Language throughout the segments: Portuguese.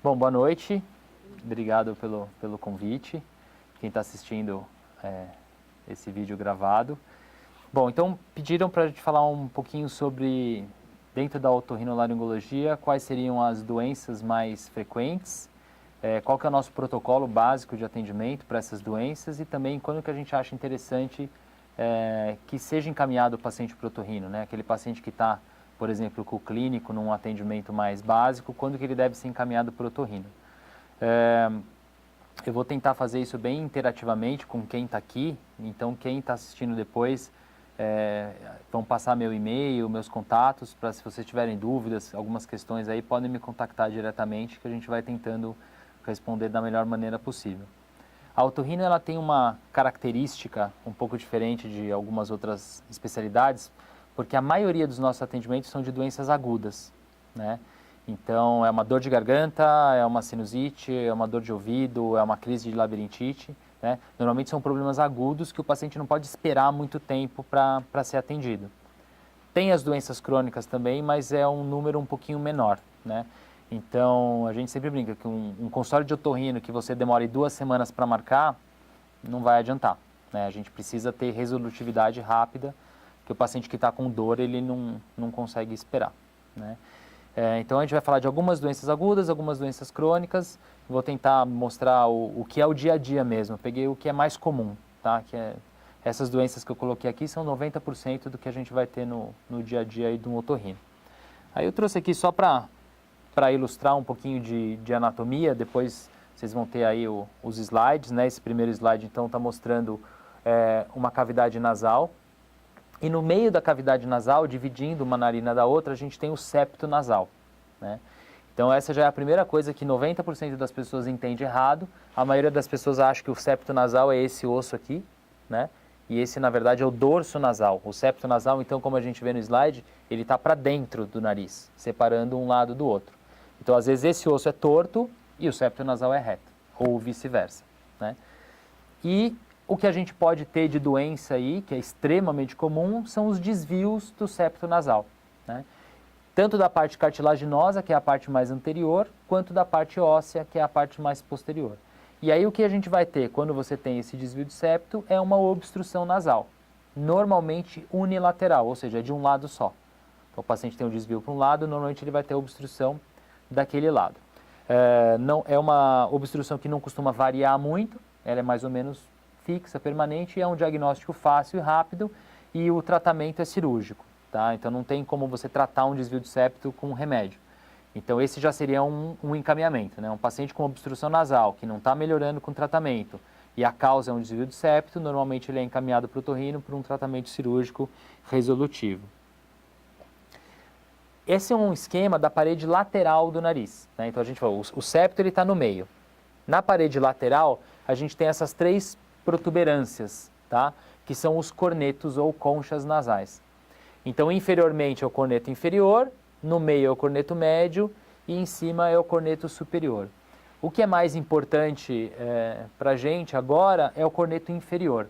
Bom, boa noite. Obrigado pelo convite. Quem está assistindo esse vídeo gravado. Bom, então pediram para a gente falar um pouquinho sobre, dentro da otorrinolaringologia, quais seriam as doenças mais frequentes, qual que é o nosso protocolo básico de atendimento para essas doenças e também quando que a gente acha interessante que seja encaminhado o paciente para o otorrino, né? Aquele paciente que está, por exemplo, com o clínico num atendimento mais básico, quando que ele deve ser encaminhado para o otorrino. Eu vou tentar fazer isso bem interativamente com quem está aqui, então quem está assistindo depois vão passar meu e-mail, meus contatos, para se vocês tiverem dúvidas, algumas questões aí, podem me contactar diretamente que a gente vai tentando responder da melhor maneira possível. A otorrino ela tem uma característica um pouco diferente de algumas outras especialidades, porque a maioria dos nossos atendimentos são de doenças agudas, né? Então, é uma dor de garganta, é uma sinusite, é uma dor de ouvido, é uma crise de labirintite, né? Normalmente são problemas agudos que o paciente não pode esperar muito tempo para ser atendido. Tem as doenças crônicas também, mas é um número um pouquinho menor, né? Então, a gente sempre brinca que um consultório de otorrino que você demore 2 semanas para marcar, não vai adiantar, né? A gente precisa ter resolutividade rápida, que o paciente que está com dor, ele não consegue esperar, né? Então, a gente vai falar de algumas doenças agudas, algumas doenças crônicas. Vou tentar mostrar o que é o dia a dia mesmo. Eu peguei o que é mais comum, tá? Essas doenças que eu coloquei aqui são 90% do que a gente vai ter no dia a dia aí do otorrino. Aí eu trouxe aqui só para ilustrar um pouquinho de anatomia. Depois vocês vão ter aí os slides, né? Esse primeiro slide, então, está mostrando uma cavidade nasal. E no meio da cavidade nasal, dividindo uma narina da outra, a gente tem o septo nasal, né? Então essa já é a primeira coisa que 90% das pessoas entende errado. A maioria das pessoas acha que o septo nasal é esse osso aqui, né? E esse, na verdade, é o dorso nasal. O septo nasal, então, como a gente vê no slide, ele está para dentro do nariz, separando um lado do outro. Então, às vezes, esse osso é torto e o septo nasal é reto, ou vice-versa, né? E o que a gente pode ter de doença aí, que é extremamente comum, são os desvios do septo nasal, né? Tanto da parte cartilaginosa, que é a parte mais anterior, quanto da parte óssea, que é a parte mais posterior. E aí o que a gente vai ter quando você tem esse desvio de septo é uma obstrução nasal, normalmente unilateral, ou seja, de um lado só. Então, o paciente tem um desvio para um lado, normalmente ele vai ter obstrução daquele lado. Não, é uma obstrução que não costuma variar muito, ela é mais ou menos fixa, permanente, é um diagnóstico fácil e rápido e o tratamento é cirúrgico, tá? Então não tem como você tratar um desvio de septo com remédio. Então esse já seria um encaminhamento, né? Um paciente com obstrução nasal que não está melhorando com tratamento e a causa é um desvio de septo, normalmente ele é encaminhado para o otorrino por um tratamento cirúrgico resolutivo. Esse é um esquema da parede lateral do nariz, né? Então a gente falou, o septo ele está no meio. Na parede lateral a gente tem essas 3 protuberâncias, tá? Que são os cornetos ou conchas nasais. Então, inferiormente é o corneto inferior, no meio é o corneto médio e em cima é o corneto superior. O que é mais importante para a gente agora é o corneto inferior,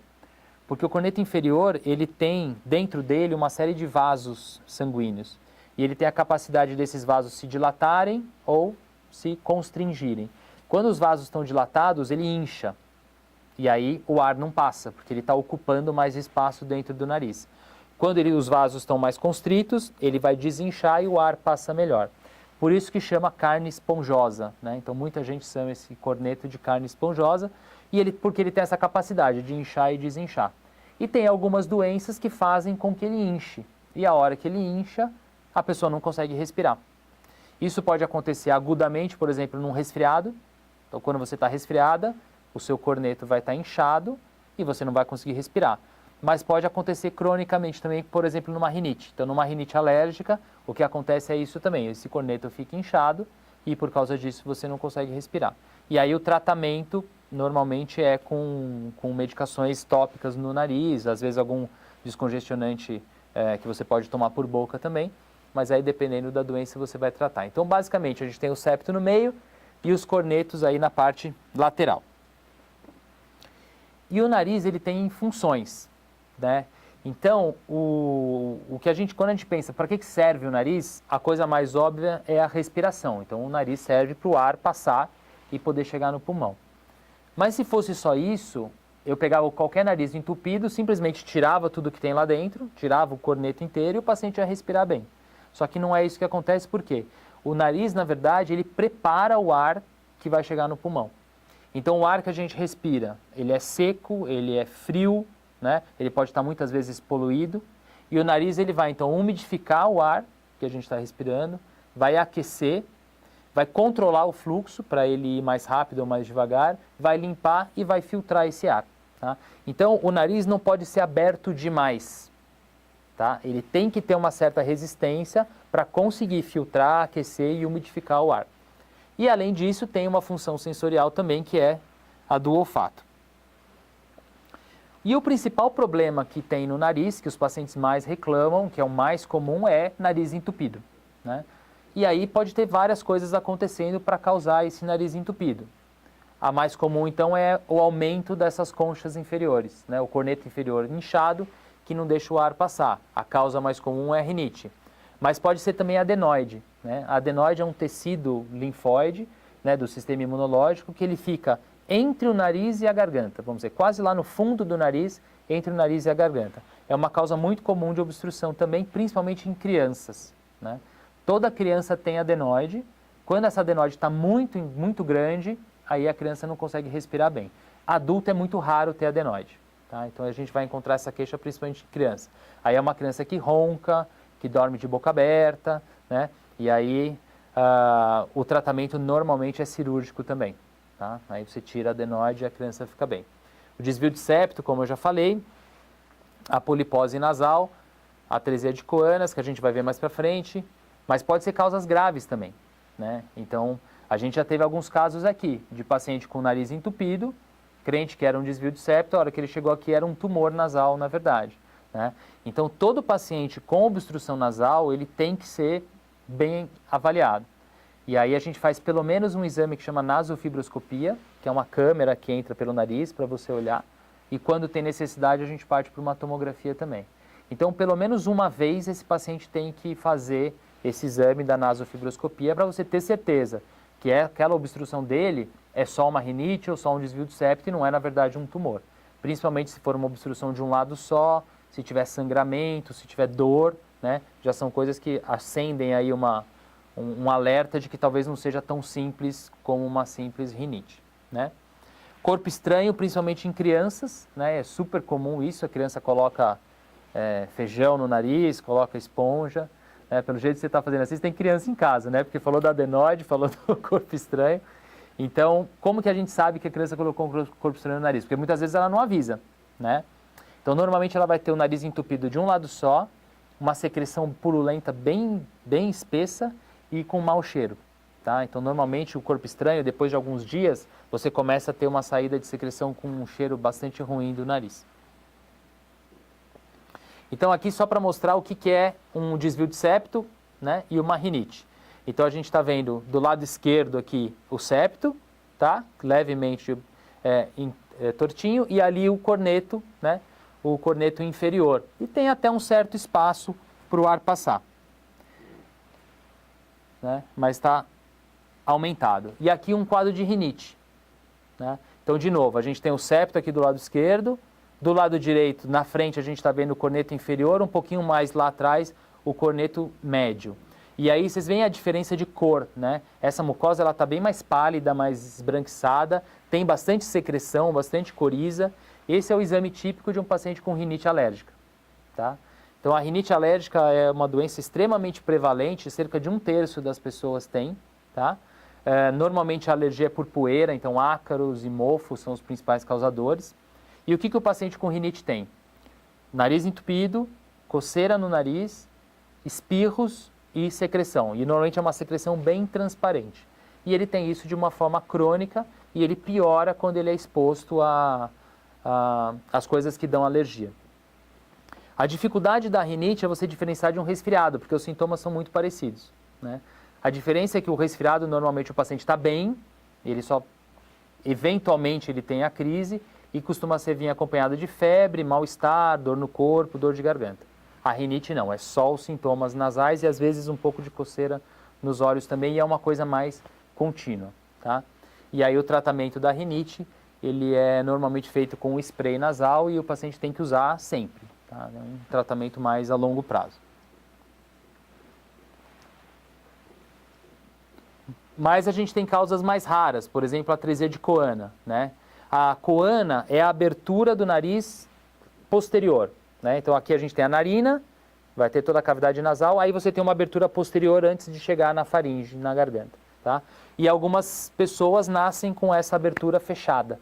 porque o corneto inferior ele tem dentro dele uma série de vasos sanguíneos e ele tem a capacidade desses vasos se dilatarem ou se constringirem. Quando os vasos estão dilatados, ele incha. E aí o ar não passa, porque ele está ocupando mais espaço dentro do nariz. Quando os vasos estão mais constritos, ele vai desinchar e o ar passa melhor. Por isso que chama carne esponjosa, né? Então muita gente chama esse corneto de carne esponjosa, porque ele tem essa capacidade de inchar e desinchar. E tem algumas doenças que fazem com que ele inche. E a hora que ele incha, a pessoa não consegue respirar. Isso pode acontecer agudamente, por exemplo, num resfriado. Então quando você está resfriada, o seu corneto vai estar inchado e você não vai conseguir respirar. Mas pode acontecer cronicamente também, por exemplo, numa rinite. Então, numa rinite alérgica, o que acontece é isso também. Esse corneto fica inchado e, por causa disso, você não consegue respirar. E aí, o tratamento, normalmente, é com medicações tópicas no nariz, às vezes algum descongestionante que você pode tomar por boca também. Mas aí, dependendo da doença, você vai tratar. Então, basicamente, a gente tem o septo no meio e os cornetos aí na parte lateral. E o nariz, ele tem funções, né? Então, o que quando a gente pensa, para que serve o nariz, a coisa mais óbvia é a respiração. Então, o nariz serve para o ar passar e poder chegar no pulmão. Mas se fosse só isso, eu pegava qualquer nariz entupido, simplesmente tirava tudo que tem lá dentro, tirava o corneto inteiro e o paciente ia respirar bem. Só que não é isso que acontece, por quê? O nariz, na verdade, ele prepara o ar que vai chegar no pulmão. Então, o ar que a gente respira, ele é seco, ele é frio, né? Ele pode estar muitas vezes poluído, e o nariz ele vai então umidificar o ar que a gente está respirando, vai aquecer, vai controlar o fluxo para ele ir mais rápido ou mais devagar, vai limpar e vai filtrar esse ar. Tá? Então, o nariz não pode ser aberto demais. Tá? Ele tem que ter uma certa resistência para conseguir filtrar, aquecer e umidificar o ar. E, além disso, tem uma função sensorial também, que é a do olfato. E o principal problema que tem no nariz, que os pacientes mais reclamam, que é o mais comum, é nariz entupido. Né? E aí pode ter várias coisas acontecendo para causar esse nariz entupido. A mais comum, então, é o aumento dessas conchas inferiores, né? O corneto inferior inchado, que não deixa o ar passar. A causa mais comum é a rinite. Mas pode ser também adenoide. Né? A adenoide é um tecido linfóide, né, do sistema imunológico, que ele fica entre o nariz e a garganta, vamos dizer, quase lá no fundo do nariz, entre o nariz e a garganta. É uma causa muito comum de obstrução também, principalmente em crianças. Né? Toda criança tem adenoide. Quando essa adenoide está muito grande, aí a criança não consegue respirar bem. Adulto é muito raro ter adenoide. Tá? Então a gente vai encontrar essa queixa principalmente em criança. Aí é uma criança que ronca, que dorme de boca aberta, né? E aí o tratamento normalmente é cirúrgico também. Tá? Aí você tira a adenoide e a criança fica bem. O desvio de septo, como eu já falei, a polipose nasal, a atresia de Coanas, que a gente vai ver mais para frente, mas pode ser causas graves também. Né? Então, a gente já teve alguns casos aqui de paciente com nariz entupido, crente que era um desvio de septo, a hora que ele chegou aqui era um tumor nasal, na verdade. Né? Então, todo paciente com obstrução nasal, ele tem que ser bem avaliado. E aí a gente faz pelo menos um exame que chama nasofibroscopia, que é uma câmera que entra pelo nariz para você olhar, e quando tem necessidade a gente parte para uma tomografia também. Então, pelo menos uma vez esse paciente tem que fazer esse exame da nasofibroscopia para você ter certeza que aquela obstrução dele é só uma rinite ou só um desvio de septo e não é, na verdade, um tumor. Principalmente se for uma obstrução de um lado só, se tiver sangramento, se tiver dor, né? Já são coisas que acendem aí um alerta de que talvez não seja tão simples como uma simples rinite. Né? Corpo estranho, principalmente em crianças, né? É super comum isso, a criança coloca feijão no nariz, coloca esponja. Pelo jeito que você está fazendo assim, você tem criança em casa, né? Porque falou da adenoide, falou do corpo estranho. Então, como que a gente sabe que a criança colocou um corpo estranho no nariz? Porque muitas vezes ela não avisa, né? Então, normalmente ela vai ter o nariz entupido de um lado só, uma secreção purulenta bem espessa e com mau cheiro. Tá? Então, normalmente o corpo estranho, depois de alguns dias, você começa a ter uma saída de secreção com um cheiro bastante ruim do nariz. Então, aqui só para mostrar o que é um desvio de septo, né, e uma rinite. Então, a gente está vendo do lado esquerdo aqui o septo, tá? Levemente tortinho, e ali o corneto, né? O corneto inferior. E tem até um certo espaço para o ar passar. Né? Mas está aumentado. E aqui um quadro de rinite. Né? Então, de novo, a gente tem o septo aqui do lado esquerdo, do lado direito, na frente, a gente está vendo o corneto inferior, um pouquinho mais lá atrás, o corneto médio. E aí vocês veem a diferença de cor, né? Essa mucosa está bem mais pálida, mais esbranquiçada, tem bastante secreção, bastante coriza. Esse é o exame típico de um paciente com rinite alérgica. Tá? Então, a rinite alérgica é uma doença extremamente prevalente, cerca de 1/3 das pessoas têm. Tá? Normalmente a alergia é por poeira, então ácaros e mofos são os principais causadores. E o que o paciente com rinite tem? Nariz entupido, coceira no nariz, espirros e secreção. E normalmente é uma secreção bem transparente. E ele tem isso de uma forma crônica e ele piora quando ele é exposto às coisas que dão alergia. A dificuldade da rinite é você diferenciar de um resfriado, porque os sintomas são muito parecidos. Né? A diferença é que o resfriado, normalmente o paciente está bem, ele só, eventualmente, ele tem a crise, e costuma ser vir acompanhado de febre, mal-estar, dor no corpo, dor de garganta. A rinite não, é só os sintomas nasais e às vezes um pouco de coceira nos olhos também, e é uma coisa mais contínua, tá? E aí o tratamento da rinite, ele é normalmente feito com spray nasal e o paciente tem que usar sempre, tá? É um tratamento mais a longo prazo. Mas a gente tem causas mais raras, por exemplo, a atresia de coana, né? A coana é a abertura do nariz posterior, né? Então aqui a gente tem a narina, vai ter toda a cavidade nasal, aí você tem uma abertura posterior antes de chegar na faringe, na garganta, tá? E algumas pessoas nascem com essa abertura fechada,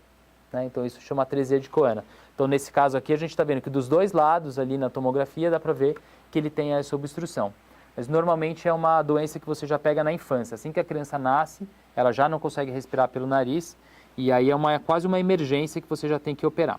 né? Então isso chama atresia de coana. Então nesse caso aqui a gente está vendo que dos dois lados ali na tomografia dá para ver que ele tem essa obstrução. Mas normalmente é uma doença que você já pega na infância. Assim que a criança nasce, ela já não consegue respirar pelo nariz e aí é quase uma emergência que você já tem que operar.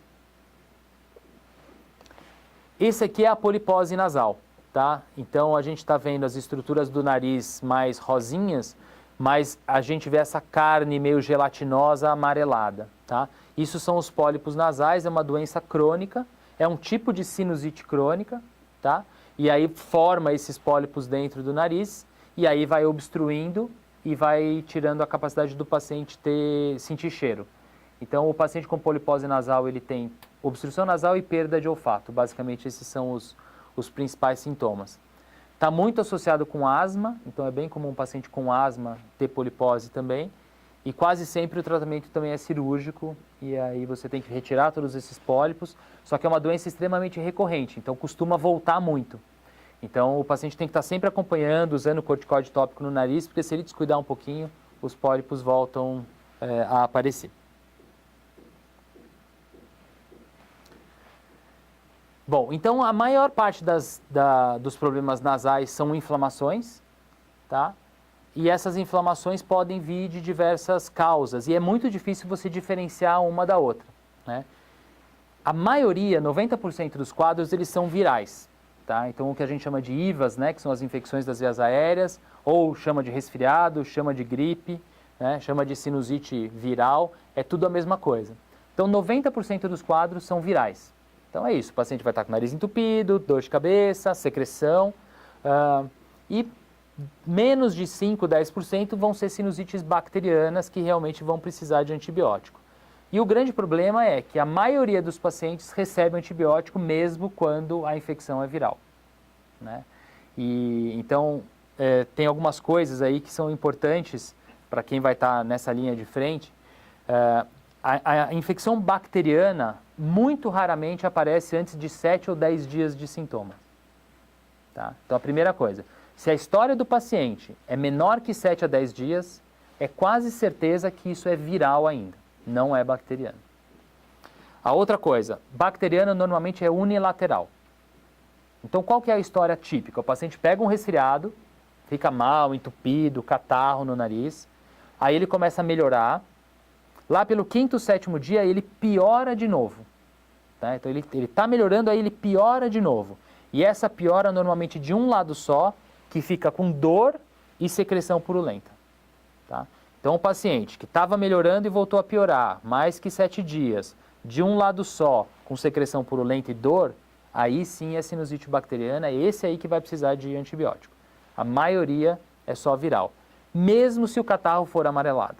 Esse aqui é a polipose nasal, tá? Então a gente está vendo as estruturas do nariz mais rosinhas, mas a gente vê essa carne meio gelatinosa amarelada, tá? Isso são os pólipos nasais, é uma doença crônica, é um tipo de sinusite crônica, tá? E aí forma esses pólipos dentro do nariz e aí vai obstruindo e vai tirando a capacidade do paciente sentir cheiro. Então o paciente com polipose nasal ele tem obstrução nasal e perda de olfato. Basicamente esses são os principais sintomas. Está muito associado com asma, então é bem comum um paciente com asma ter polipose também. E quase sempre o tratamento também é cirúrgico, e aí você tem que retirar todos esses pólipos, só que é uma doença extremamente recorrente, então costuma voltar muito. Então o paciente tem que estar sempre acompanhando, usando corticoide tópico no nariz, porque se ele descuidar um pouquinho, os pólipos voltam a aparecer. Bom, então a maior parte dos problemas nasais são inflamações, tá? E essas inflamações podem vir de diversas causas, e é muito difícil você diferenciar uma da outra, né? A maioria, 90% dos quadros, eles são virais, tá? Então o que a gente chama de IVAs, né, que são as infecções das vias aéreas, ou chama de resfriado, chama de gripe, né, chama de sinusite viral, é tudo a mesma coisa. Então 90% dos quadros são virais. Então é isso, o paciente vai estar com o nariz entupido, dor de cabeça, secreção, e menos de 5, 10% vão ser sinusites bacterianas que realmente vão precisar de antibiótico. E o grande problema é que a maioria dos pacientes recebe antibiótico mesmo quando a infecção é viral, né? E então tem algumas coisas aí que são importantes para quem vai estar nessa linha de frente. A infecção bacteriana muito raramente aparece antes de 7 ou 10 dias de sintomas, tá? Então a primeira coisa, se a história do paciente é menor que 7 a 10 dias, é quase certeza que isso é viral ainda, não é bacteriano. A outra coisa, bacteriana normalmente é unilateral. Então qual que é a história típica? O paciente pega um resfriado, fica mal, entupido, catarro no nariz, aí ele começa a melhorar, lá pelo 5º, 7º dia ele piora de novo, tá? Então ele está melhorando, aí ele piora de novo. E essa piora normalmente de um lado só, que fica com dor e secreção purulenta, tá? Então o paciente que estava melhorando e voltou a piorar, mais que 7 dias, de um lado só, com secreção purulenta e dor, aí sim é sinusite bacteriana, é esse aí que vai precisar de antibiótico. A maioria é só viral, mesmo se o catarro for amarelado,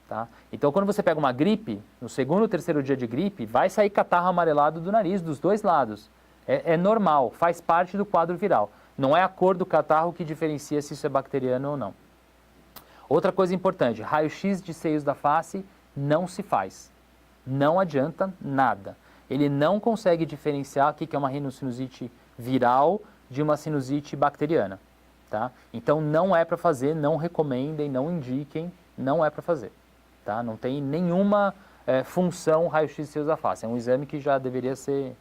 tá? Então quando você pega uma gripe, no 2º ou 3º dia de gripe, vai sair catarro amarelado do nariz, dos dois lados. É normal, faz parte do quadro viral. Não é a cor do catarro que diferencia se isso é bacteriano ou não. Outra coisa importante, raio-x de seios da face não se faz. Não adianta nada. Ele não consegue diferenciar o que é uma rinocinusite viral de uma sinusite bacteriana, tá? Então não é para fazer, não recomendem, não indiquem, não é para fazer, tá? Não tem nenhuma função raio-x de seios da face. É um exame que já deveria ser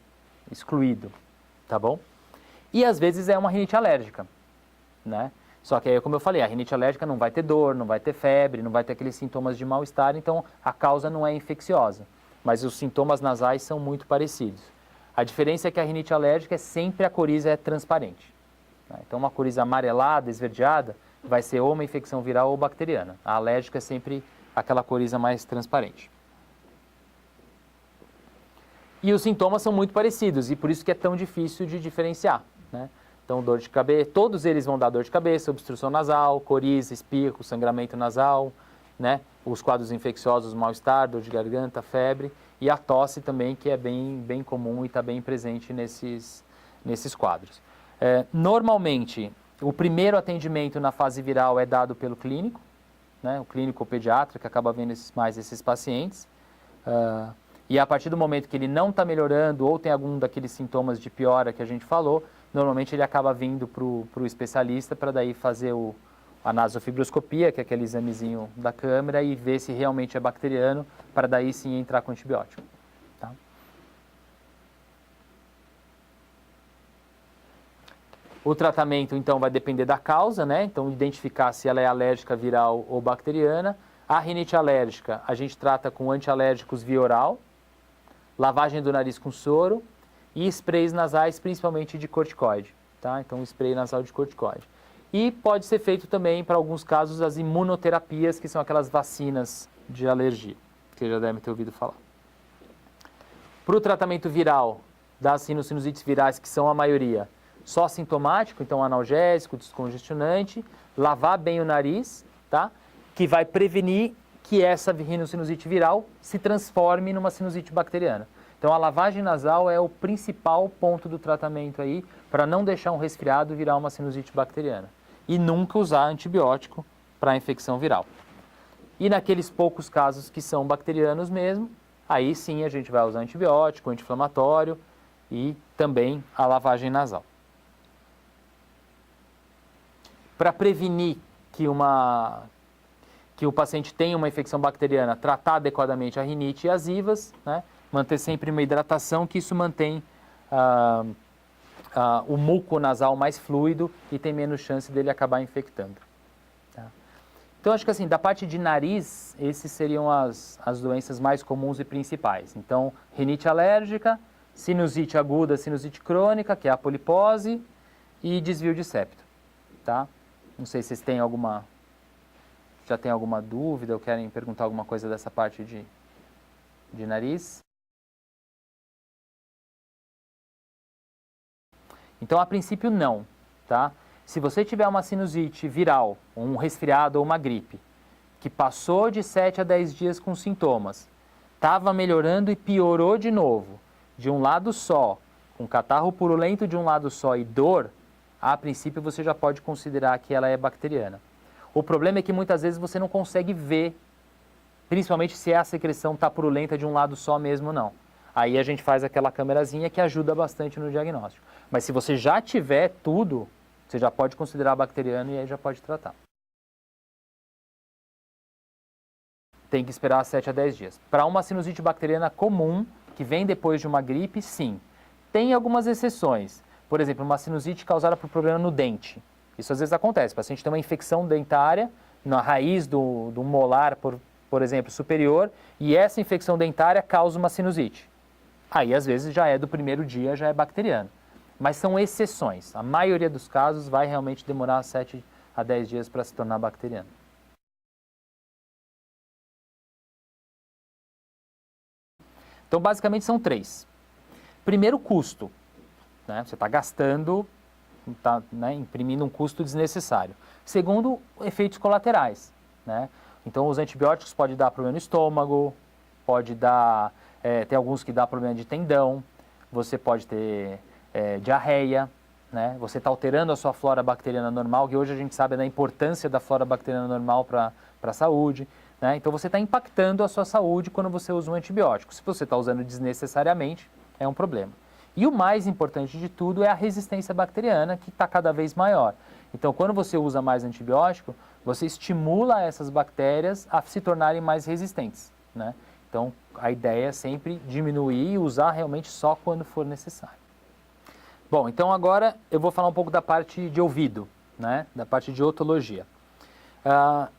excluído, tá bom? E às vezes é uma rinite alérgica, né? Só que aí, como eu falei, a rinite alérgica não vai ter dor, não vai ter febre, não vai ter aqueles sintomas de mal-estar, então a causa não é infecciosa. Mas os sintomas nasais são muito parecidos. A diferença é que a rinite alérgica sempre a coriza é transparente, né? Então uma coriza amarelada, esverdeada, vai ser ou uma infecção viral ou bacteriana. A alérgica é sempre aquela coriza mais transparente. E os sintomas são muito parecidos, e por isso que é tão difícil de diferenciar, né? Então, dor de cabeça, todos eles vão dar dor de cabeça, obstrução nasal, coriza, espirro, sangramento nasal, né? Os quadros infecciosos, mal-estar, dor de garganta, febre, e a tosse também, que é bem comum e está bem presente nesses quadros. Normalmente, o primeiro atendimento na fase viral é dado pelo clínico, né? O clínico ou pediatra, que acaba vendo mais esses pacientes. E a partir do momento que ele não está melhorando ou tem algum daqueles sintomas de piora que a gente falou, normalmente ele acaba vindo para o especialista para daí fazer a nasofibroscopia, que é aquele examezinho da câmera, e ver se realmente é bacteriano, para daí sim entrar com antibiótico. Tá? O tratamento, então, vai depender da causa, né? Então, identificar se ela é alérgica, viral ou bacteriana. A rinite alérgica, a gente trata com antialérgicos via oral, lavagem do nariz com soro e sprays nasais, principalmente de corticoide, tá? Então, spray nasal de corticoide. E pode ser feito também, para alguns casos, as imunoterapias, que são aquelas vacinas de alergia, que você já deve ter ouvido falar. Para o tratamento viral das sinusites virais, que são a maioria, só sintomático, então analgésico, descongestionante, lavar bem o nariz, tá? Que vai prevenir que essa rinocinusite viral se transforme numa sinusite bacteriana. Então, a lavagem nasal é o principal ponto do tratamento aí para não deixar um resfriado virar uma sinusite bacteriana. E nunca usar antibiótico para a infecção viral. E naqueles poucos casos que são bacterianos mesmo, aí sim a gente vai usar antibiótico, anti-inflamatório e também a lavagem nasal. Para prevenir que o paciente tenha uma infecção bacteriana, tratar adequadamente a rinite e as IVAs, né? Manter sempre uma hidratação, que isso mantém o muco nasal mais fluido e tem menos chance dele acabar infectando. Tá? Então, acho que assim, da parte de nariz, esses seriam as doenças mais comuns e principais. Então, rinite alérgica, sinusite aguda, sinusite crônica, que é a polipose, e desvio de septo. Tá? Não sei se vocês têm já tem alguma dúvida ou querem perguntar alguma coisa dessa parte de nariz. Então, a princípio, não, tá? Se você tiver uma sinusite viral, um resfriado ou uma gripe, que passou de 7 a 10 dias com sintomas, estava melhorando e piorou de novo, de um lado só, com catarro purulento de um lado só e dor, a princípio você já pode considerar que ela é bacteriana. O problema é que muitas vezes você não consegue ver, principalmente se a secreção está purulenta de um lado só mesmo, não. Aí a gente faz aquela câmerazinha que ajuda bastante no diagnóstico. Mas se você já tiver tudo, você já pode considerar bacteriano e aí já pode tratar. Tem que esperar 7 a 10 dias. Para uma sinusite bacteriana comum, que vem depois de uma gripe, sim. Tem algumas exceções. Por exemplo, uma sinusite causada por problema no dente. Isso às vezes acontece. O paciente tem uma infecção dentária na raiz do molar, por exemplo, superior, e essa infecção dentária causa uma sinusite. Aí, às vezes, já é do primeiro dia, já é bacteriano. Mas são exceções. A maioria dos casos vai realmente demorar 7 a 10 dias para se tornar bacteriano. Então, basicamente, são 3. Primeiro, custo. Né? Você está gastando, está, né, imprimindo um custo desnecessário. Segundo, efeitos colaterais. Né? Então, os antibióticos podem dar problema no estômago, pode dar... tem alguns que dá problema de tendão, você pode ter diarreia, né? Você está alterando a sua flora bacteriana normal, que hoje a gente sabe da importância da flora bacteriana normal para a saúde, né? Então você está impactando a sua saúde quando você usa um antibiótico. Se você está usando desnecessariamente, é um problema. E o mais importante de tudo é a resistência bacteriana, que está cada vez maior. Então, quando você usa mais antibiótico, você estimula essas bactérias a se tornarem mais resistentes, né? Então, a ideia é sempre diminuir e usar realmente só quando for necessário. Bom, então agora eu vou falar um pouco da parte de ouvido, né? Da parte de otologia.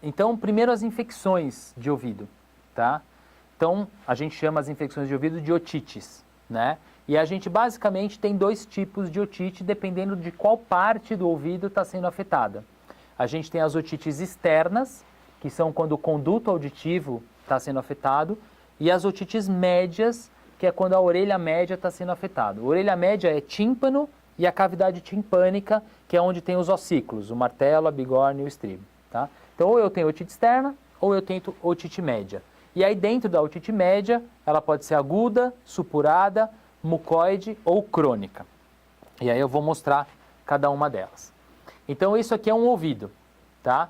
Então, primeiro as infecções de ouvido, tá? Então, a gente chama as infecções de ouvido de otites, né? E a gente basicamente tem 2 tipos de otite, dependendo de qual parte do ouvido está sendo afetada. A gente tem as otites externas, que são quando o conduto auditivo está sendo afetado, e as otites médias, que é quando a orelha média está sendo afetada. A orelha média é tímpano e a cavidade timpânica, que é onde tem os ossículos, o martelo, a bigorna e o estribo. Tá? Então, ou eu tenho otite externa, ou eu tenho otite média. E aí, dentro da otite média, ela pode ser aguda, supurada, mucoide ou crônica. E aí eu vou mostrar cada uma delas. Então, isso aqui é um ouvido, tá?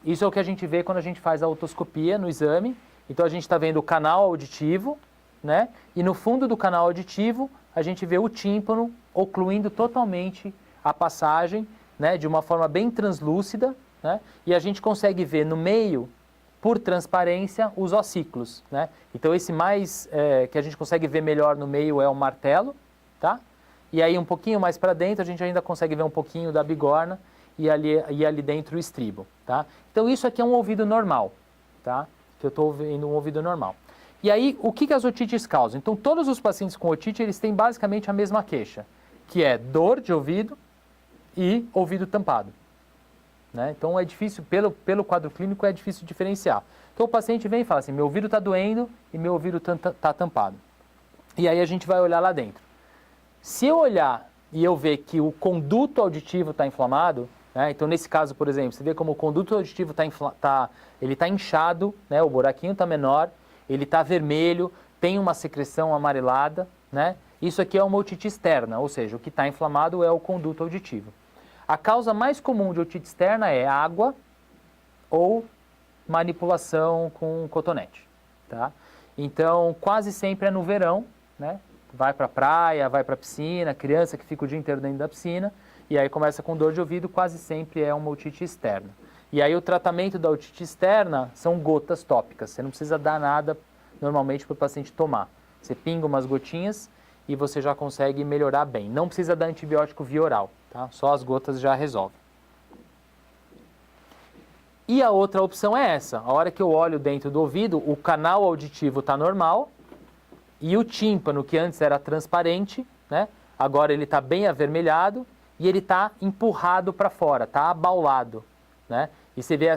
Isso é o que a gente vê quando a gente faz a otoscopia no exame. Então, a gente está vendo o canal auditivo, né? E no fundo do canal auditivo, a gente vê o tímpano ocluindo totalmente a passagem, né? De uma forma bem translúcida, né? E a gente consegue ver no meio, por transparência, os ossículos, né? Então, esse mais que a gente consegue ver melhor no meio é o martelo, tá? E aí, um pouquinho mais para dentro, a gente ainda consegue ver um pouquinho da bigorna e ali dentro o estribo, tá? Então, isso aqui é um ouvido normal, tá? Que eu estou vendo um ouvido normal. E aí, o que as otites causam? Então, todos os pacientes com otite, eles têm basicamente a mesma queixa, que é dor de ouvido e ouvido tampado. Né? Então, é difícil, pelo quadro clínico, é difícil diferenciar. Então, o paciente vem e fala assim, meu ouvido está doendo e meu ouvido está tampado. E aí, a gente vai olhar lá dentro. Se eu olhar e eu ver que o conduto auditivo está inflamado, né? Então, nesse caso, por exemplo, você vê como o conduto auditivo ele está inchado, né? O buraquinho está menor, ele está vermelho, tem uma secreção amarelada, né? Isso aqui é uma otite externa, ou seja, o que está inflamado é o conduto auditivo. A causa mais comum de otite externa é água ou manipulação com cotonete, tá? Então, quase sempre é no verão, né? Vai para a praia, vai para a piscina, criança que fica o dia inteiro dentro da piscina, e aí começa com dor de ouvido, quase sempre é uma otite externa. E aí o tratamento da otite externa são gotas tópicas, você não precisa dar nada normalmente para o paciente tomar. Você pinga umas gotinhas e você já consegue melhorar bem. Não precisa dar antibiótico via oral, tá? Só as gotas já resolvem. E a outra opção é essa, a hora que eu olho dentro do ouvido, o canal auditivo está normal, e o tímpano, que antes era transparente, né? Agora ele está bem avermelhado e ele está empurrado para fora, está abaulado, né? E você vê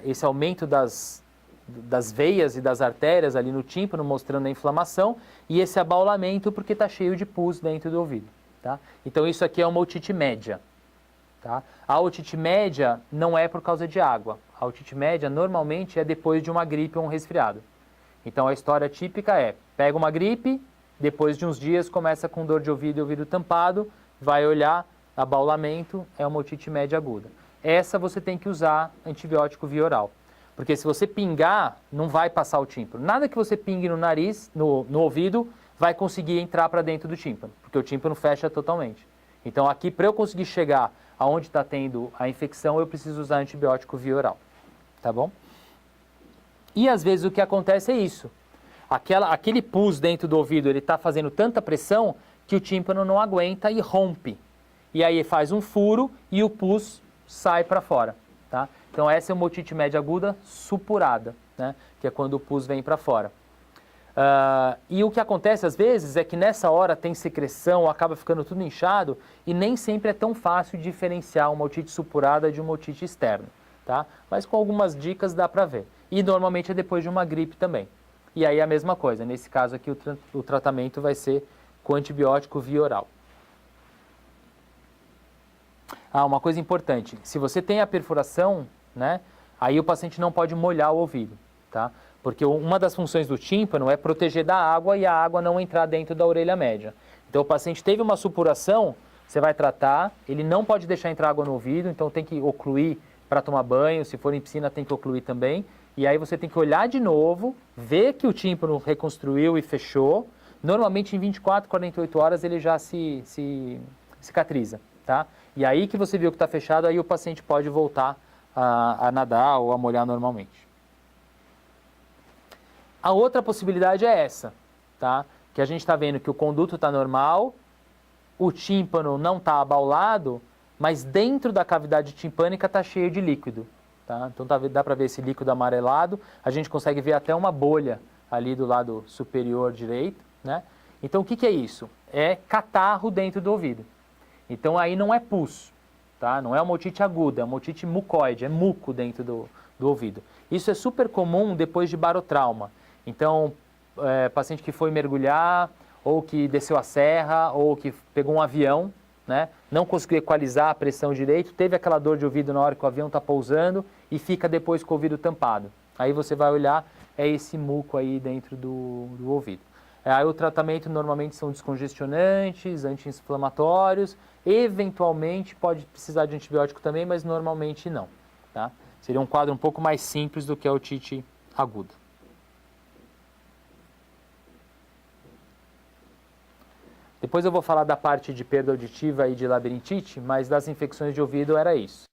esse aumento das veias e das artérias ali no tímpano, mostrando a inflamação, e esse abaulamento porque está cheio de pus dentro do ouvido. Tá? Então isso aqui é uma otite média. Tá? A otite média não é por causa de água. A otite média normalmente é depois de uma gripe ou um resfriado. Então a história típica é, pega uma gripe, depois de uns dias começa com dor de ouvido e ouvido tampado, vai olhar, abaulamento, é uma otite média aguda. Essa você tem que usar antibiótico via oral. Porque se você pingar, não vai passar o tímpano. Nada que você pingue no nariz, no ouvido, vai conseguir entrar para dentro do tímpano, porque o tímpano fecha totalmente. Então aqui, para eu conseguir chegar aonde está tendo a infecção, eu preciso usar antibiótico via oral. Tá bom? E às vezes o que acontece é isso. Aquele pus dentro do ouvido, ele está fazendo tanta pressão que o tímpano não aguenta e rompe. E aí faz um furo e o pus sai para fora. Tá? Então essa é uma otite média aguda supurada, né? Que é quando o pus vem para fora. E o que acontece às vezes é que nessa hora tem secreção, acaba ficando tudo inchado e nem sempre é tão fácil diferenciar uma otite supurada de uma otite externa. Tá? Mas com algumas dicas dá para ver. E normalmente é depois de uma gripe também. E aí a mesma coisa, nesse caso aqui o tratamento vai ser com antibiótico via oral. Uma coisa importante, se você tem a perfuração, né, aí o paciente não pode molhar o ouvido, tá? Porque uma das funções do tímpano é proteger da água e a água não entrar dentro da orelha média. Então o paciente teve uma supuração, você vai tratar, ele não pode deixar entrar água no ouvido, então tem que ocluir para tomar banho, se for em piscina tem que ocluir também, e aí você tem que olhar de novo, ver que o tímpano reconstruiu e fechou, normalmente em 24, 48 horas ele já se cicatriza, tá? E aí que você viu que está fechado, aí o paciente pode voltar a nadar ou a molhar normalmente. A outra possibilidade é essa, tá? Que a gente está vendo que o conduto está normal, o tímpano não está abaulado, mas dentro da cavidade timpânica está cheio de líquido. Tá? Então dá para ver esse líquido amarelado, a gente consegue ver até uma bolha ali do lado superior direito. Né? Então o que é isso? É catarro dentro do ouvido. Então aí não é pus, tá? Não é uma otite aguda, é uma otite mucoide, é muco dentro do ouvido. Isso é super comum depois de barotrauma. Então paciente que foi mergulhar, ou que desceu a serra, ou que pegou um avião, né? Não conseguiu equalizar a pressão direito, teve aquela dor de ouvido na hora que o avião está pousando e fica depois com o ouvido tampado. Aí você vai olhar, é esse muco aí dentro do ouvido. Aí o tratamento normalmente são descongestionantes, anti-inflamatórios, eventualmente pode precisar de antibiótico também, mas normalmente não. Tá? Seria um quadro um pouco mais simples do que a otite aguda. Depois eu vou falar da parte de perda auditiva e de labirintite, mas das infecções de ouvido era isso.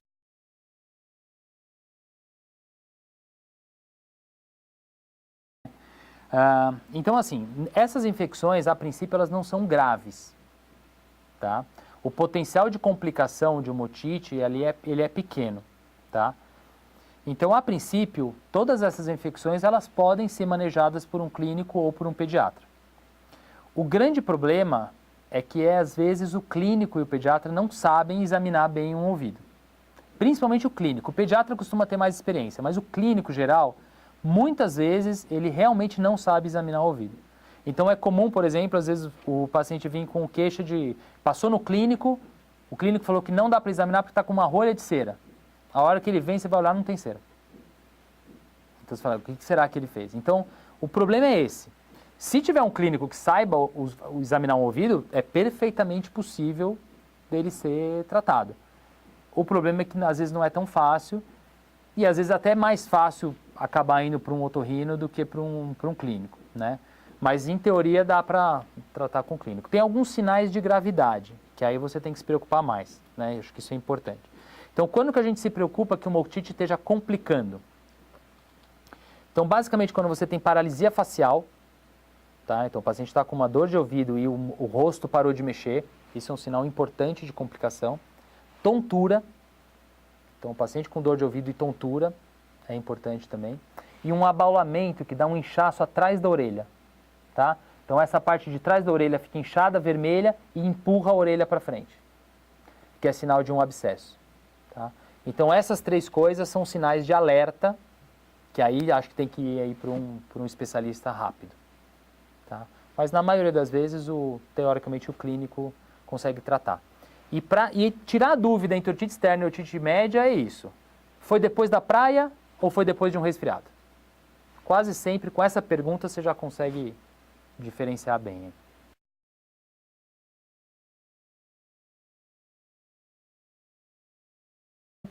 Então, assim, essas infecções, a princípio, elas não são graves, tá? O potencial de complicação de uma otite, ele é pequeno, tá? Então, a princípio, todas essas infecções, elas podem ser manejadas por um clínico ou por um pediatra. O grande problema é que, às vezes, o clínico e o pediatra não sabem examinar bem um ouvido. Principalmente o clínico. O pediatra costuma ter mais experiência, mas o clínico geral, muitas vezes, ele realmente não sabe examinar o ouvido. Então, é comum, por exemplo, às vezes o paciente vir com queixa de... Passou no clínico, o clínico falou que não dá para examinar porque está com uma rolha de cera. A hora que ele vem, você vai olhar, não tem cera. Então, você fala, o que será que ele fez? Então, o problema é esse. Se tiver um clínico que saiba examinar um ouvido, é perfeitamente possível dele ser tratado. O problema é que às vezes não é tão fácil e às vezes até é mais fácil acabar indo para um otorrino do que para um clínico, né? Mas em teoria dá para tratar com o clínico. Tem alguns sinais de gravidade, que aí você tem que se preocupar mais, né? Eu acho que isso é importante. Então, quando que a gente se preocupa que uma otite esteja complicando? Então, basicamente, quando você tem paralisia facial, tá? Então, o paciente está com uma dor de ouvido e o rosto parou de mexer, isso é um sinal importante de complicação. Tontura, então, o paciente com dor de ouvido e tontura é importante também. E um abaulamento que dá um inchaço atrás da orelha, tá? Então, essa parte de trás da orelha fica inchada, vermelha e empurra a orelha para frente, que é sinal de um abscesso. Tá? Então, essas três coisas são sinais de alerta, que aí acho que tem que ir aí para um especialista rápido. Tá? Mas, na maioria das vezes, teoricamente, o clínico consegue tratar. E tirar a dúvida entre otite externa e otite média é isso. Foi depois da praia ou foi depois de um resfriado? Quase sempre, com essa pergunta, você já consegue diferenciar bem. Hein?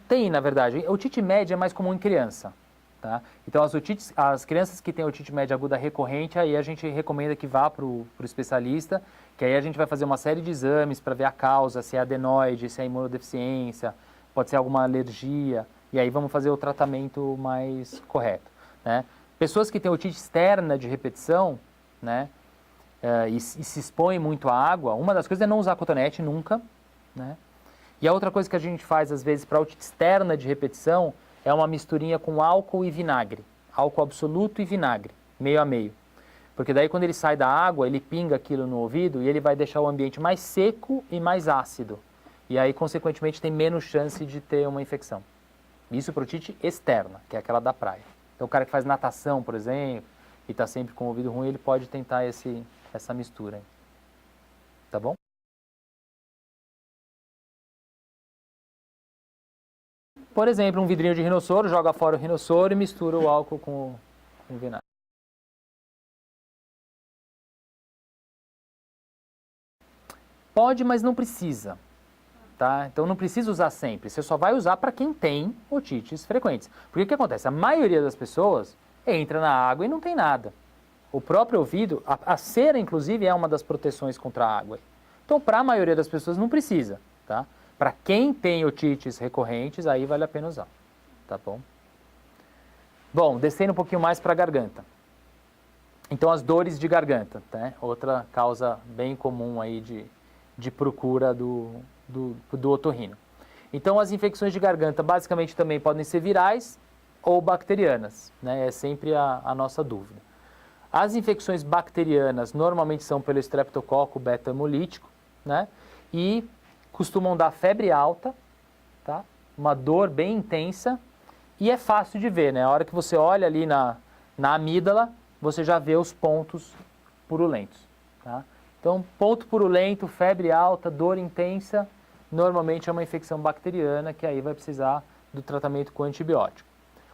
Tem, na verdade. A otite média é mais comum em criança. Tá? Então, as crianças que têm otite média aguda recorrente, aí a gente recomenda que vá para o especialista, que aí a gente vai fazer uma série de exames para ver a causa, se é adenoide, se é imunodeficiência, pode ser alguma alergia, e aí vamos fazer o tratamento mais correto. Né? Pessoas que têm otite externa de repetição, né, e se expõem muito à água, uma das coisas é não usar cotonete nunca, né? E a outra coisa que a gente faz, às vezes, para otite externa de repetição, é uma misturinha com álcool e vinagre. Álcool absoluto e vinagre, meio a meio. Porque daí quando ele sai da água, ele pinga aquilo no ouvido e ele vai deixar o ambiente mais seco e mais ácido. E aí, consequentemente, tem menos chance de ter uma infecção. Isso para otite externa, que é aquela da praia. Então o cara que faz natação, por exemplo, e está sempre com o ouvido ruim, ele pode tentar essa mistura. Tá bom? Por exemplo, um vidrinho de rinossoro, joga fora o rinossoro e mistura o álcool com o vinagre. Pode, mas não precisa. Tá? Então não precisa usar sempre. Você só vai usar para quem tem otites frequentes. Porque o que acontece? A maioria das pessoas entra na água e não tem nada. O próprio ouvido, a cera, inclusive, é uma das proteções contra a água. Então, para a maioria das pessoas, não precisa. Tá? Para quem tem otites recorrentes, aí vale a pena usar, tá bom? Bom, descendo um pouquinho mais para a garganta. Então, as dores de garganta, né? Outra causa bem comum aí de procura do otorrino. Então, as infecções de garganta, basicamente, também podem ser virais ou bacterianas, né? É sempre a nossa dúvida. As infecções bacterianas normalmente são pelo estreptococo beta-hemolítico, né? E costumam dar febre alta, tá? Uma dor bem intensa e é fácil de ver, né? A hora que você olha ali na amígdala, você já vê os pontos purulentos. Tá? Então, ponto purulento, febre alta, dor intensa, normalmente é uma infecção bacteriana que aí vai precisar do tratamento com antibiótico.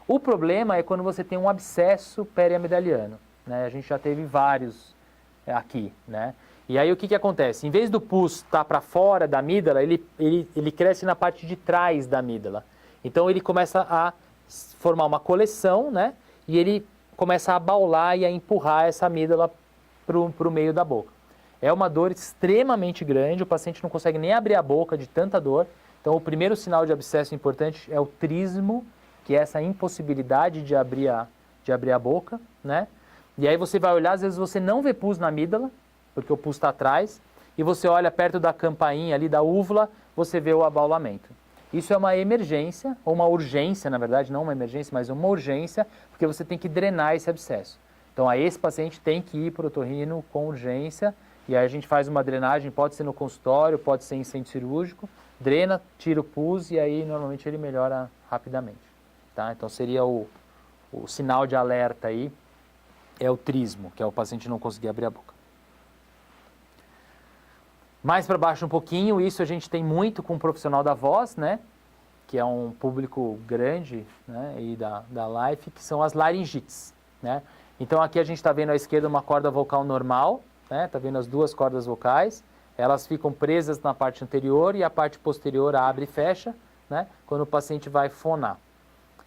O problema é quando você tem um abscesso periamidaliano, né? A gente já teve vários aqui, né? E aí o que acontece? Em vez do pus estar para fora da amígdala, ele cresce na parte de trás da amígdala. Então ele começa a formar uma coleção, né? E ele começa a abaular e a empurrar essa amígdala para o meio da boca. É uma dor extremamente grande, o paciente não consegue nem abrir a boca de tanta dor. Então o primeiro sinal de abscesso importante é o trismo, que é essa impossibilidade de abrir a boca, né? E aí você vai olhar, às vezes você não vê pus na amígdala, porque o pus está atrás, e você olha perto da campainha ali da úvula, você vê o abaulamento. Isso é uma emergência, ou uma urgência, na verdade, não uma emergência, mas uma urgência, porque você tem que drenar esse abscesso. Então, aí esse paciente tem que ir para o otorrino com urgência, e aí a gente faz uma drenagem, pode ser no consultório, pode ser em centro cirúrgico, drena, tira o pus, e aí normalmente ele melhora rapidamente. Tá? Então, seria o sinal de alerta aí, é o trismo, que é o paciente não conseguir abrir a boca. Mais para baixo um pouquinho, isso a gente tem muito com o profissional da voz, né? Que é um público grande, né? E da Life, que são as laringites, né? Então aqui a gente está vendo à esquerda uma corda vocal normal, né? Está vendo as duas cordas vocais, elas ficam presas na parte anterior e a parte posterior abre e fecha, né? Quando o paciente vai fonar.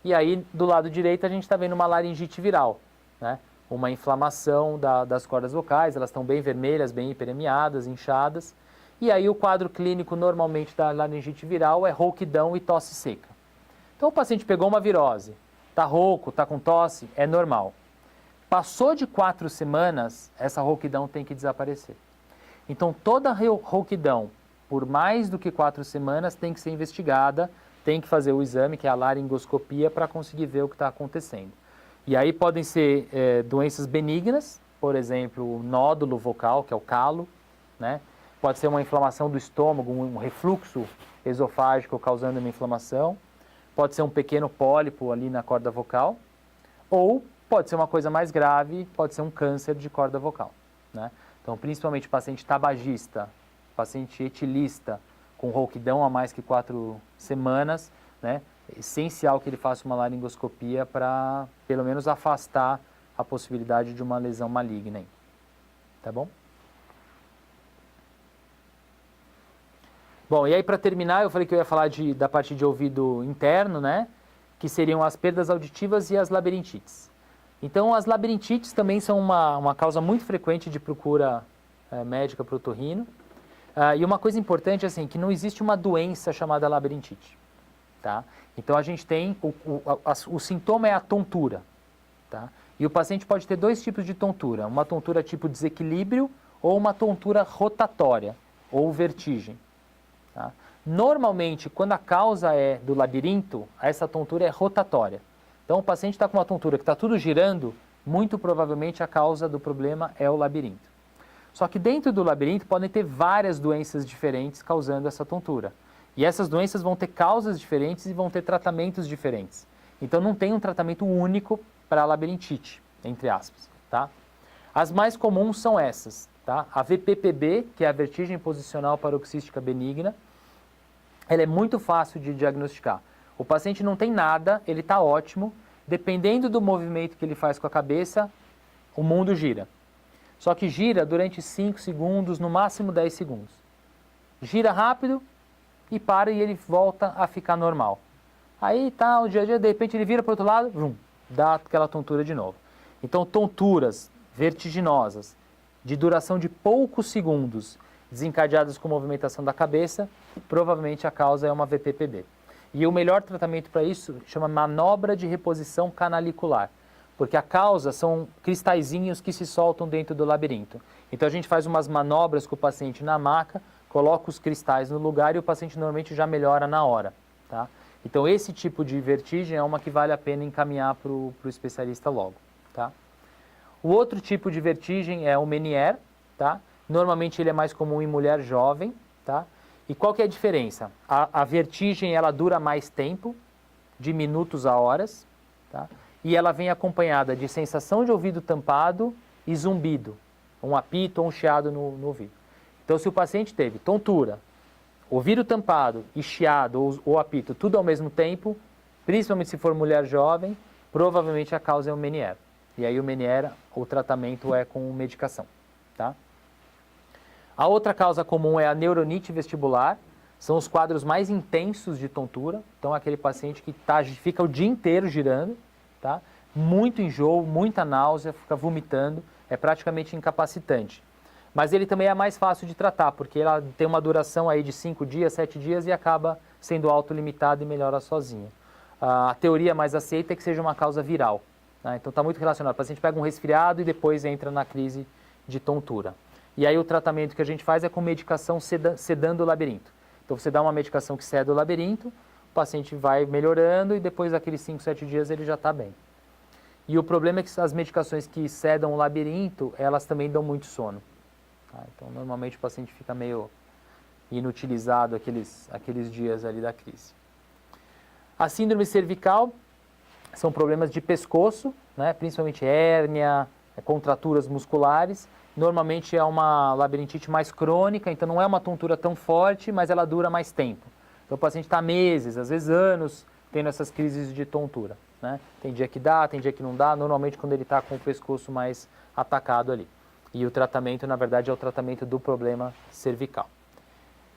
E aí do lado direito a gente está vendo uma laringite viral, né? Uma inflamação das cordas vocais, elas estão bem vermelhas, bem hiperemiadas, inchadas. E aí o quadro clínico normalmente da laringite viral é rouquidão e tosse seca. Então o paciente pegou uma virose, está rouco, está com tosse, é normal. Passou de 4 semanas, essa rouquidão tem que desaparecer. Então toda rouquidão, por mais do que 4 semanas, tem que ser investigada, tem que fazer o exame, que é a laringoscopia, para conseguir ver o que está acontecendo. E aí podem ser doenças benignas, por exemplo, o nódulo vocal, que é o calo, né? Pode ser uma inflamação do estômago, um refluxo esofágico causando uma inflamação. Pode ser um pequeno pólipo ali na corda vocal. Ou pode ser uma coisa mais grave, pode ser um câncer de corda vocal, né? Então, principalmente paciente tabagista, paciente etilista, com rouquidão a mais que 4 semanas, né? É essencial que ele faça uma laringoscopia para, pelo menos, afastar a possibilidade de uma lesão maligna. Hein? Tá bom? Bom, e aí para terminar, eu falei que eu ia falar da parte de ouvido interno, né? Que seriam as perdas auditivas e as labirintites. Então, as labirintites também são uma causa muito frequente de procura médica para o otorrino. E uma coisa importante, assim, que não existe uma doença chamada labirintite, tá? Então, a gente tem, o sintoma é a tontura, tá? E o paciente pode ter 2 tipos de tontura, uma tontura tipo desequilíbrio ou uma tontura rotatória, ou vertigem. Tá? Normalmente, quando a causa é do labirinto, essa tontura é rotatória. Então, o paciente está com uma tontura que está tudo girando, muito provavelmente a causa do problema é o labirinto. Só que dentro do labirinto podem ter várias doenças diferentes causando essa tontura. E essas doenças vão ter causas diferentes e vão ter tratamentos diferentes. Então, não tem um tratamento único para a labirintite, entre aspas. Tá? As mais comuns são essas. Tá? A VPPB, que é a vertigem posicional paroxística benigna, ela é muito fácil de diagnosticar. O paciente não tem nada, ele está ótimo. Dependendo do movimento que ele faz com a cabeça, o mundo gira. Só que gira durante 5 segundos, no máximo 10 segundos. Gira rápido e para e ele volta a ficar normal. Aí tá o dia a dia, de repente ele vira para o outro lado, vrum, dá aquela tontura de novo. Então, tonturas vertiginosas, de duração de poucos segundos, desencadeadas com movimentação da cabeça, provavelmente a causa é uma VPPB. E o melhor tratamento para isso chama manobra de reposição canalicular, porque a causa são cristalzinhos que se soltam dentro do labirinto. Então a gente faz umas manobras com o paciente na maca, coloca os cristais no lugar e o paciente normalmente já melhora na hora. Tá? Então esse tipo de vertigem é uma que vale a pena encaminhar para o especialista logo. Tá? O outro tipo de vertigem é o Meniere, tá? Normalmente ele é mais comum em mulher jovem, tá? E qual que é a diferença? A vertigem ela dura mais tempo, de minutos a horas, tá? e ela vem acompanhada de sensação de ouvido tampado e zumbido, um apito ou um chiado no ouvido. Então, se o paciente teve tontura, ouvido tampado e chiado ou apito, tudo ao mesmo tempo, principalmente se for mulher jovem, provavelmente a causa é o Meniere. E aí o Meniere, o tratamento é com medicação, tá? A outra causa comum é a neuronite vestibular, são os quadros mais intensos de tontura, então aquele paciente que fica o dia inteiro girando, tá? Muito enjoo, muita náusea, fica vomitando, é praticamente incapacitante. Mas ele também é mais fácil de tratar, porque ela tem uma duração aí de 5 dias, 7 dias e acaba sendo autolimitada e melhora sozinha. A teoria mais aceita é que seja uma causa viral, né? Então está muito relacionado. O paciente pega um resfriado e depois entra na crise de tontura. E aí o tratamento que a gente faz é com medicação sedando o labirinto. Então você dá uma medicação que ceda o labirinto, o paciente vai melhorando e depois daqueles 5, 7 dias ele já está bem. E o problema é que as medicações que sedam o labirinto, elas também dão muito sono. Tá? Então normalmente o paciente fica meio inutilizado aqueles dias ali da crise. A síndrome cervical são problemas de pescoço, né? Principalmente hérnia, contraturas musculares. Normalmente é uma labirintite mais crônica, então não é uma tontura tão forte, mas ela dura mais tempo. Então o paciente está meses, às vezes anos, tendo essas crises de tontura, né? Tem dia que dá, tem dia que não dá, normalmente quando ele está com o pescoço mais atacado ali. E o tratamento, na verdade, é o tratamento do problema cervical.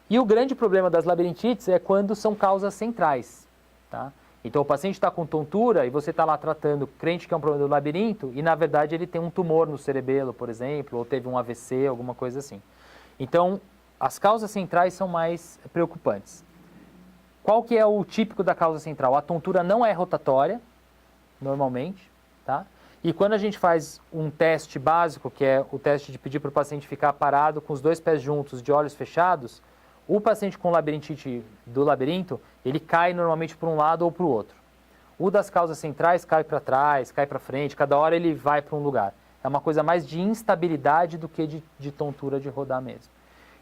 E o grande problema das labirintites é quando são causas centrais, tá? Então o paciente está com tontura e você está lá tratando, crente que é um problema do labirinto, e na verdade ele tem um tumor no cerebelo, por exemplo, ou teve um AVC, alguma coisa assim. Então as causas centrais são mais preocupantes. Qual que é o típico da causa central? A tontura não é rotatória, normalmente, tá? E quando a gente faz um teste básico, que é o teste de pedir para o paciente ficar parado com os 2 pés juntos, de olhos fechados, o paciente com labirintite do labirinto, ele cai normalmente para um lado ou para o outro. O das causas centrais cai para trás, cai para frente, cada hora ele vai para um lugar. É uma coisa mais de instabilidade do que de tontura de rodar mesmo.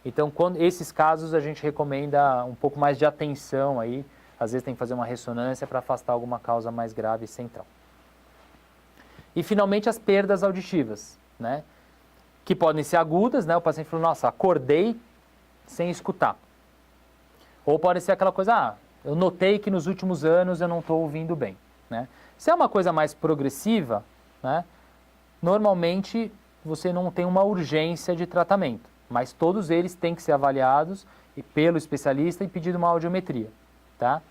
Então, esses casos a gente recomenda um pouco mais de atenção aí, às vezes tem que fazer uma ressonância para afastar alguma causa mais grave central. E finalmente as perdas auditivas, né? Que podem ser agudas, né? O paciente falou, nossa, acordei sem escutar. Ou pode ser aquela coisa, eu notei que nos últimos anos eu não estou ouvindo bem, né? Se é uma coisa mais progressiva, né? Normalmente você não tem uma urgência de tratamento, mas todos eles têm que ser avaliados pelo especialista e pedido uma audiometria, tá?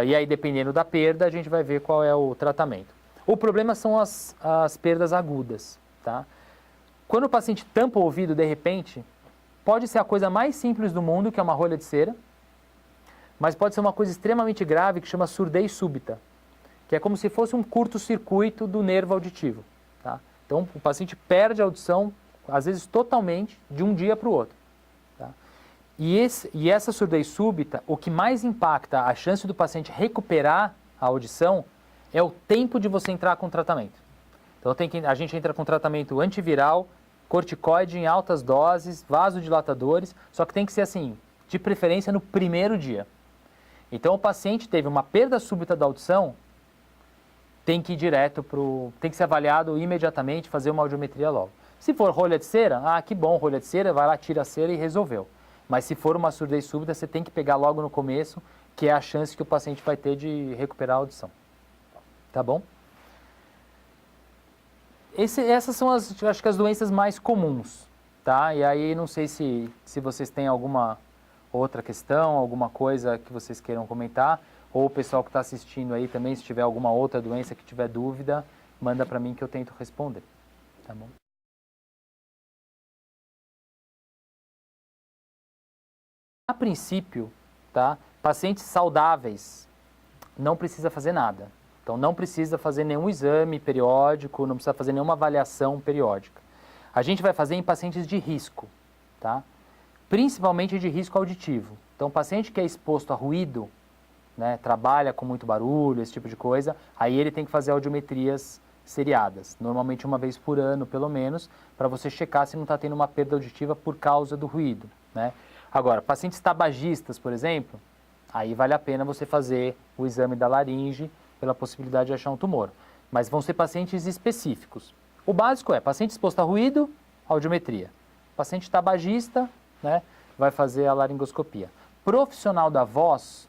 E aí, dependendo da perda, a gente vai ver qual é o tratamento. O problema são as perdas agudas, tá? Quando o paciente tampa o ouvido, de repente, pode ser a coisa mais simples do mundo, que é uma rolha de cera, mas pode ser uma coisa extremamente grave que chama surdez súbita, que é como se fosse um curto-circuito do nervo auditivo, tá? Então, o paciente perde a audição, às vezes totalmente, de um dia para o outro, tá? E essa surdez súbita, o que mais impacta a chance do paciente recuperar a audição é o tempo de você entrar com tratamento. Então, a gente entra com tratamento antiviral, corticoide em altas doses, vasodilatadores, só que tem que ser assim, de preferência no primeiro dia. Então o paciente teve uma perda súbita da audição, tem que ir direto tem que ser avaliado imediatamente, fazer uma audiometria logo. Se for rolha de cera, que bom, rolha de cera, vai lá, tira a cera e resolveu. Mas se for uma surdez súbita, você tem que pegar logo no começo, que é a chance que o paciente vai ter de recuperar a audição. Tá bom? Essas são acho que as doenças mais comuns, tá? E aí não sei se vocês têm alguma outra questão, alguma coisa que vocês queiram comentar, ou o pessoal que está assistindo aí também, se tiver alguma outra doença que tiver dúvida, manda para mim que eu tento responder, tá bom? A princípio, tá? Pacientes saudáveis não precisa fazer nada. Então, não precisa fazer nenhum exame periódico, não precisa fazer nenhuma avaliação periódica. A gente vai fazer em pacientes de risco, tá? Principalmente de risco auditivo. Então, paciente que é exposto a ruído, né, trabalha com muito barulho, esse tipo de coisa, aí ele tem que fazer audiometrias seriadas, normalmente uma vez por ano, pelo menos, para você checar se não está tendo uma perda auditiva por causa do ruído, né? Agora, pacientes tabagistas, por exemplo, aí vale a pena você fazer o exame da laringe, pela possibilidade de achar um tumor. mas vão ser pacientes específicos. O básico é paciente exposto a ruído, audiometria. Paciente tabagista, né, vai fazer a laringoscopia. Profissional da voz,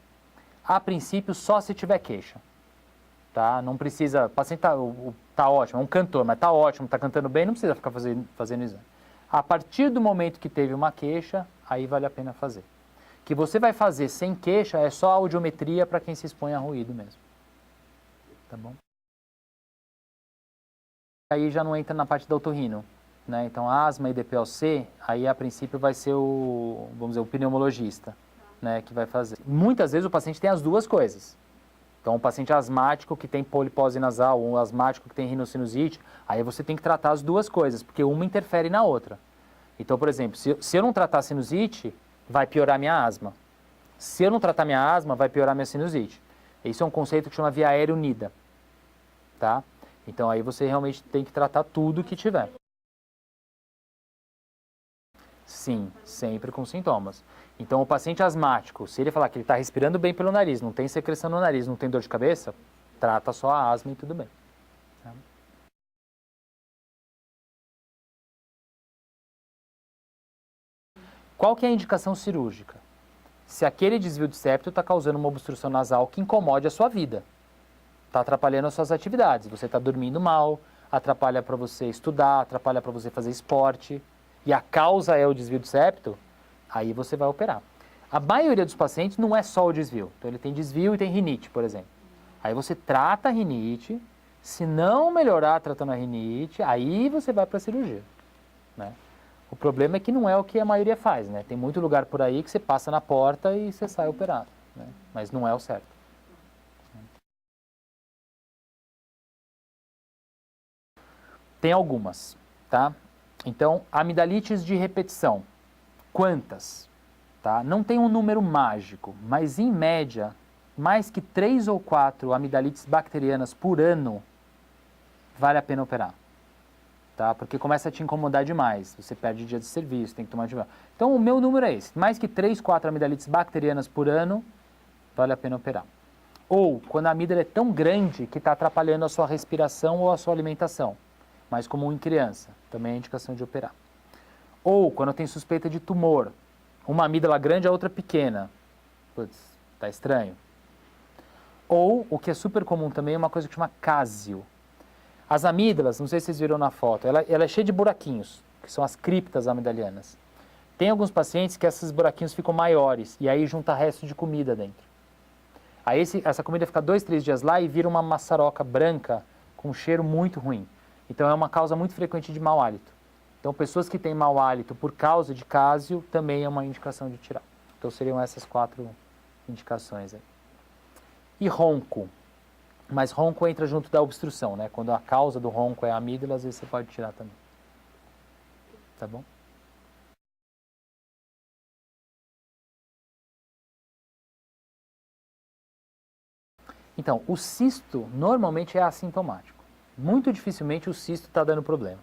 a princípio, só se tiver queixa. Tá? Não precisa, o paciente tá ótimo, é um cantor, mas tá ótimo, tá cantando bem, não precisa ficar fazendo exame. A partir do momento que teve uma queixa, aí vale a pena fazer. O que você vai fazer sem queixa é só audiometria para quem se expõe a ruído mesmo. Tá bom? Aí já não entra na parte do otorrino, né? Então, asma e DPOC, aí a princípio vai ser vamos dizer, o pneumologista, né, que vai fazer. Muitas vezes o paciente tem as duas coisas. Então, um paciente asmático que tem polipose nasal, ou um asmático que tem rinocinusite, aí você tem que tratar as duas coisas, porque uma interfere na outra. Então, por exemplo, se eu não tratar a sinusite, vai piorar minha asma. Se eu não tratar minha asma, vai piorar minha sinusite. Isso é um conceito que chama via aérea unida, tá? Então, aí você realmente tem que tratar tudo que tiver. Sim, sempre com sintomas. Então, o paciente asmático, se ele falar que ele está respirando bem pelo nariz, não tem secreção no nariz, não tem dor de cabeça, trata só a asma e tudo bem. Tá? Qual que é a indicação cirúrgica? Se aquele desvio de septo está causando uma obstrução nasal que incomode a sua vida, está atrapalhando as suas atividades, você está dormindo mal, atrapalha para você estudar, atrapalha para você fazer esporte, e a causa é o desvio de septo, aí você vai operar. A maioria dos pacientes não é só o desvio. Então, ele tem desvio e tem rinite, por exemplo. Aí você trata a rinite, se não melhorar tratando a rinite, aí você vai para a cirurgia, né? O problema é que não é o que a maioria faz, né? Tem muito lugar por aí que você passa na porta e você sai operado, né? Mas não é o certo. Tem algumas, tá? Então, amidalites de repetição. Quantas? Tá? Não tem um número mágico, mas em média, mais que 3 ou 4 amidalites bacterianas por ano, vale a pena operar. Tá? Porque começa a te incomodar demais, você perde dia de serviço, tem que tomar antibiótico. Então o meu número é esse, mais que 3, 4 amidalites bacterianas por ano, vale a pena operar. Ou quando a amígdala é tão grande que está atrapalhando a sua respiração ou a sua alimentação, mais comum em criança, também é indicação de operar. Ou quando tem suspeita de tumor, uma amígdala grande, a outra pequena. Putz, tá estranho. Ou, o que é super comum também, é uma coisa que chama cásio. As amígdalas, não sei se vocês viram na foto, ela é cheia de buraquinhos, que são as criptas amidalianas. Tem alguns pacientes que esses buraquinhos ficam maiores, e aí junta resto de comida dentro. Aí essa comida fica 2, 3 dias lá e vira uma maçaroca branca com um cheiro muito ruim. Então é uma causa muito frequente de mau hálito. Então, pessoas que têm mau hálito por causa de cásio também é uma indicação de tirar. Então, seriam essas 4 indicações aí. E ronco. Mas ronco entra junto da obstrução, né? Quando a causa do ronco é a amígdala, às vezes você pode tirar também. Tá bom? Então, o cisto normalmente é assintomático. Muito dificilmente o cisto está dando problema.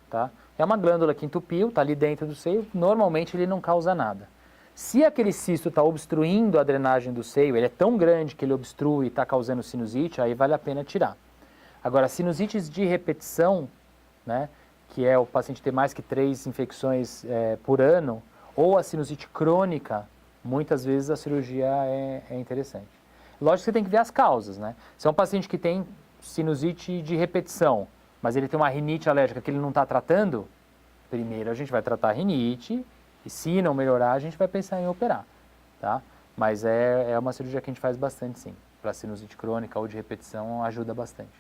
Tá? É uma glândula que entupiu, está ali dentro do seio, normalmente ele não causa nada. Se aquele cisto está obstruindo a drenagem do seio, ele é tão grande que ele obstrui e está causando sinusite, aí vale a pena tirar. Agora, sinusites de repetição, né, que é o paciente ter mais que 3 infecções por ano, ou a sinusite crônica, muitas vezes a cirurgia é interessante. Lógico que você tem que ver as causas, né? Se é um paciente que tem sinusite de repetição, mas ele tem uma rinite alérgica que ele não está tratando, primeiro a gente vai tratar a rinite, e se não melhorar, a gente vai pensar em operar, tá? Mas é uma cirurgia que a gente faz bastante, sim. Para sinusite crônica ou de repetição, ajuda bastante.